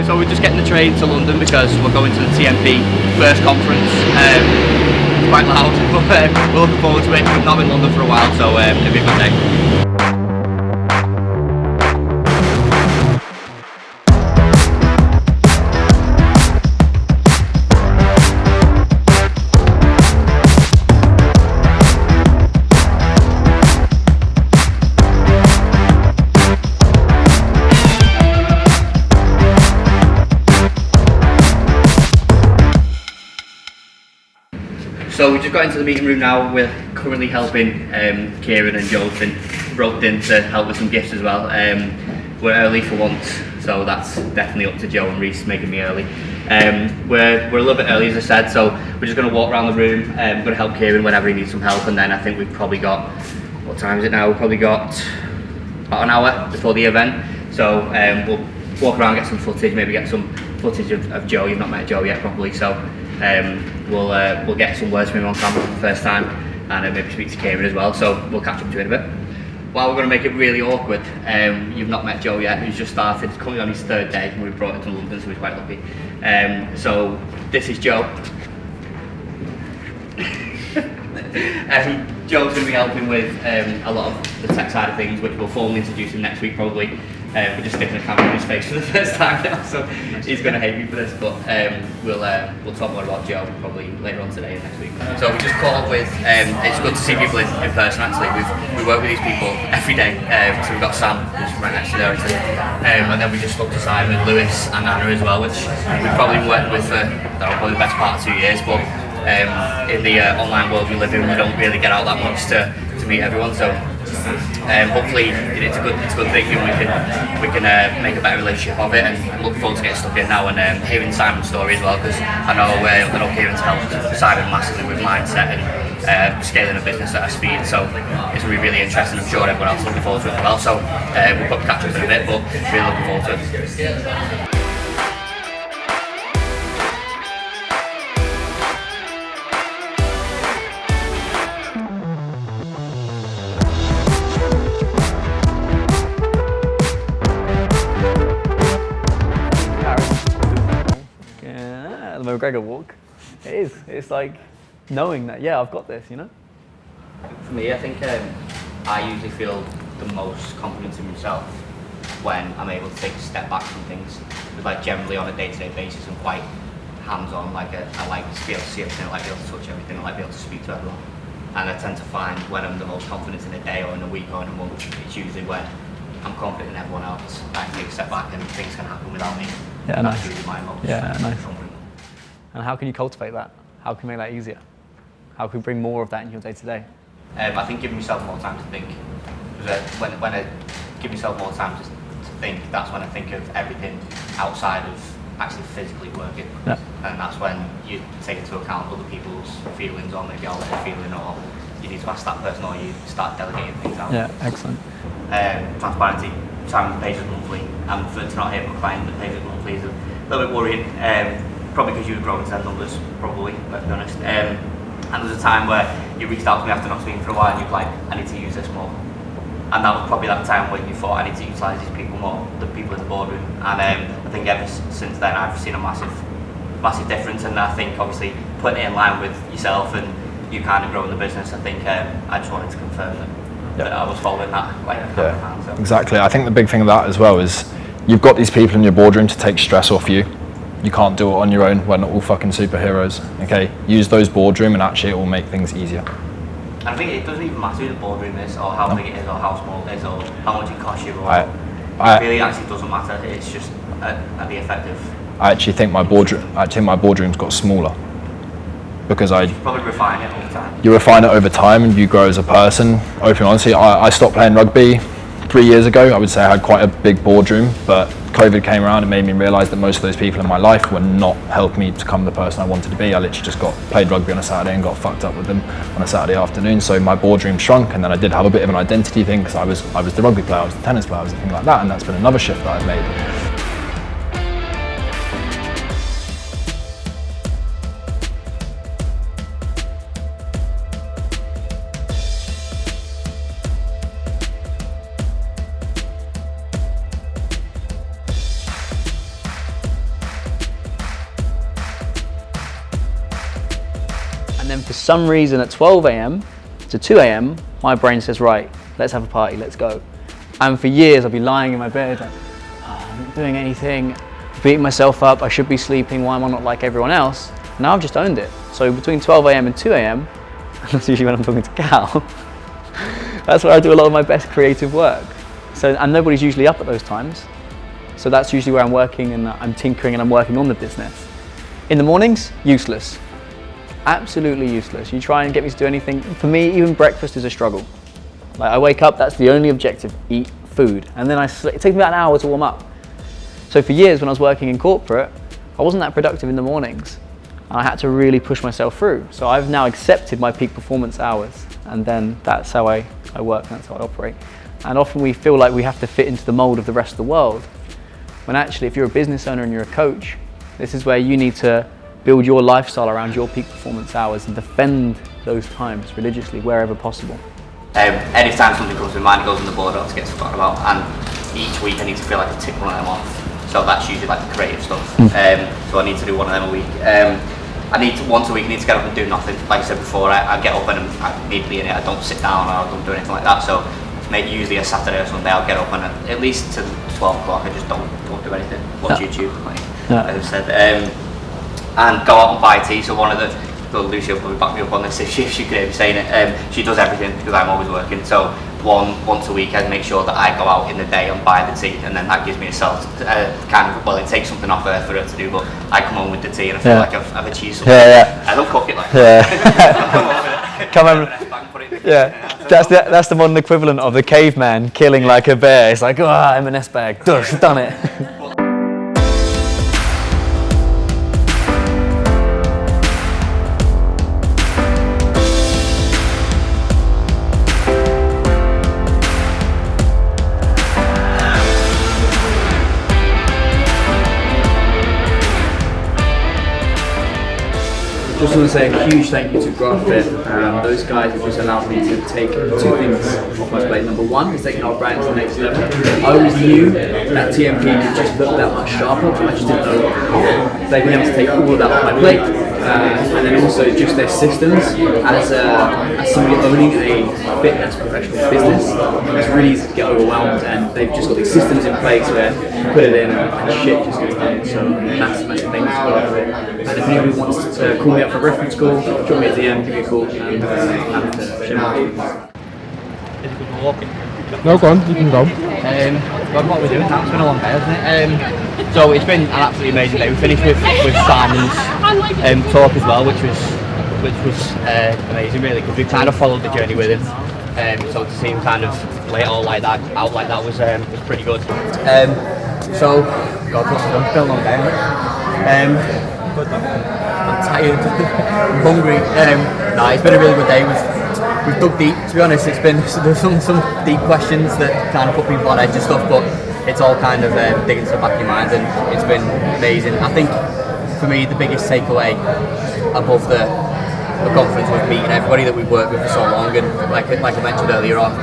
So we're just getting the train to London because we're going to the TMP first conference. It's quite loud, but we're looking forward to it. We've not been in London for a while, so it'll be a good day. So we just got into the meeting room now. We're currently helping Kyran and Joe's been roped in to help with some gifts as well. We're early for once, so that's definitely up to Joe and Reese making me early. We're a little bit early, as I said, so we're just going to walk around the room. We're going to help Kyran whenever he needs some help, and then I think we've probably got, what time is it now? We've probably got about an hour before the event. So we'll walk around, get some footage, maybe get some footage of Joe. You've not met Joe yet properly, so we'll get some words from him on camera for the first time, and maybe speak to Kyran as well, so we'll catch up to it in a bit. Well, we're going to make it really awkward. You've not met Joe yet, who's just started. He's coming on his third day, and we brought him to London, so he's quite lucky. So this is Joe. Joe's going to be helping with a lot of the tech side of things, which we'll formally introduce him next week probably. We're just sticking a camera in his face for the first time now, so he's going to hate me for this, but we'll talk more about Joe probably later on today and next week. So we just caught up with, it's good to see people in person actually. We work with these people every day, so we've got Sam, who's right next to there actually, and then we just spoke to Simon, Lewis and Anna as well, which we've probably worked with for probably the best part of 2 years, but in the online world we live in, we don't really get out that much to meet everyone, so hopefully it's a good thing, and we can make a better relationship of it, and I'm looking forward to getting stuck in now and hearing Simon's story as well, because I know Kyran's helped Simon massively with mindset and scaling a business at a speed, so it's going to be really interesting. I'm sure everyone else is looking forward to it as well, so we'll probably catch up in a bit, but really looking forward to it. McGregor walk. It is. It's like knowing that, yeah, I've got this, you know? For me, I think I usually feel the most confidence in myself when I'm able to take a step back from things. But like generally on a day-to-day basis, I'm quite hands-on. Like I like to be able to see everything, I like to be able to touch everything, I like to be able to speak to everyone. And I tend to find when I'm the most confident in a day or in a week or in a month, it's usually when I'm confident in everyone else. I can take a step back and things can happen without me. Yeah, that's nice. usually my most confident. And how can you cultivate that? How can you make that easier? How can you bring more of that in your day-to-day? I think giving myself more time to think. Because when I give myself more time to think, that's when I think of everything outside of actually physically working. Yeah. And that's when you take into account other people's feelings, or maybe how they're feeling, or you need to ask that person, or you start delegating things out. Yeah, excellent. Transparency. Simon pays us monthly, and for it to not hit my client that pays us monthly is a little bit worrying. Probably because you were growing 10 numbers, probably, let's be honest. And there was a time where you reached out to me after not speaking for a while and you're like, I need to use this more. And that was probably that time when you thought, I need to utilise these people more, the people in the boardroom. And I think ever since then I've seen a massive difference, and I think obviously putting it in line with yourself and you kind of growing the business, I think I just wanted to confirm that I was following that like hand, so. Exactly. I think the big thing of that as well is you've got these people in your boardroom to take stress off you. You can't do it on your own. We're not all fucking superheroes. Okay, use those boardroom, and actually it will make things easier. I think it doesn't even matter who the boardroom is, or how big it is, or how small it is, or how much it costs you. Or it really actually doesn't matter. It's just be effective. I actually think my boardroom's got smaller because you probably refine it over time. You refine it over time, and you grow as a person. Open honestly, I stopped playing rugby 3 years ago. I would say I had quite a big boardroom, but COVID came around and made me realise that most of those people in my life were not helping me to become the person I wanted to be. I literally just played rugby on a Saturday and got fucked up with them on a Saturday afternoon. So my boardroom shrunk, and then I did have a bit of an identity thing because I was the rugby player, I was the tennis player, I was the thing like that, and that's been another shift that I've made. then for some reason at 12 a.m. to 2 a.m. my brain says, right, let's have a party, let's go. And for years I'll be lying in my bed like, oh, I'm not doing anything, beating myself up, I should be sleeping, why am I not like everyone else? Now I've just owned it. So between 12 a.m. and 2 a.m, that's usually when I'm talking to Cal, that's where I do a lot of my best creative work. So, and nobody's usually up at those times. So that's usually where I'm working and I'm tinkering and I'm working on the business. In the mornings, useless. Absolutely useless. You try and get me to do anything. For me, even breakfast is a struggle. Like I wake up, that's the only objective, eat food. And then it takes me about an hour to warm up. So for years when I was working in corporate, I wasn't that productive in the mornings. And I had to really push myself through. So I've now accepted my peak performance hours. And then that's how I work, and that's how I operate. And often we feel like we have to fit into the mold of the rest of the world. When actually, if you're a business owner and you're a coach, this is where you need to build your lifestyle around your peak performance hours and defend those times religiously wherever possible. Anytime something comes to mind, it goes on the board, else gets forgotten about, and each week I need to feel like I tick one of them off. So that's usually like the creative stuff. So I need to do one of them a week. I need to, once a week, I need to get up and do nothing. Like I said before, I get up and I need to be in it. I don't sit down or I don't do anything like that. So usually a Saturday or Sunday, I'll get up and at least to 12 o'clock, I just don't do anything. Watch YouTube, like I said, and go out and buy tea. So one of the Lucy will probably back me up on this if she could hear me saying it. She does everything because I'm always working. So once a week I make sure that I go out in the day and buy the tea, and then that gives me a self kind of, well, it takes something off her for her to do, but I come home with the tea and I feel like I've achieved something. I don't cook it like that. Come on. That's the modern equivalent of the caveman killing like a bear. It's like, oh, M&S bag, done it. Just want to say a huge thank you to GraphFit. Those guys have just allowed me to take two things off my plate. Number one is taking our brand to the next level. I always knew that TMP could just look that much sharper, but I just didn't know how. They've been able to take all of that off my plate. And then also just their systems. As somebody owning a fitness professional business, it's really easy to get overwhelmed, and they've just got these systems in place where you put it in and shit just gets done. So massive thanks to GraphFit. And if anybody wants to call me up for a reference call, drop me a DM, give me a call, and I'm happy to share my experience. No, go on, you can go. What we're doing now, it's been a long day, hasn't it? So it's been an absolutely amazing day. We finished with Simon's talk as well, which was amazing, really, because we kind of followed the journey with him. So to see him kind of lay it all like that out like that was pretty good. So God, it's been a long day, hasn't it? I'm tired, I'm hungry. It's been a really good day. We've dug deep, to be honest. There's some deep questions that kind of put people on edge and stuff, but it's all kind of digging to the back of your mind, and it's been amazing. I think for me the biggest takeaway above the conference was meeting everybody that we've worked with for so long, and like I mentioned earlier on,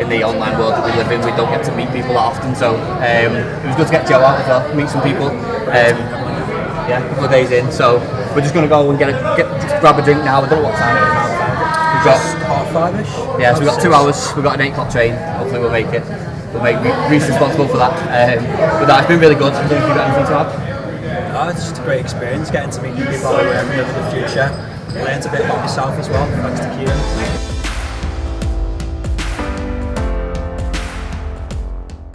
in the online world that we live in, we don't get to meet people that often, so it was good to get Joe out as well, meet some people. A couple of days in, so we're just going to go and grab a drink now. I don't know what time it is now. We've got 5:30ish. Yeah, so we've got 2 hours. We've got an 8 o'clock train. Hopefully we'll make it. We'll make Reece responsible for that. But that's been really good. I don't know if you've got anything to add. It's just a great experience getting to meet people who live in the future. Learned a bit about myself as well, thanks to Kyran.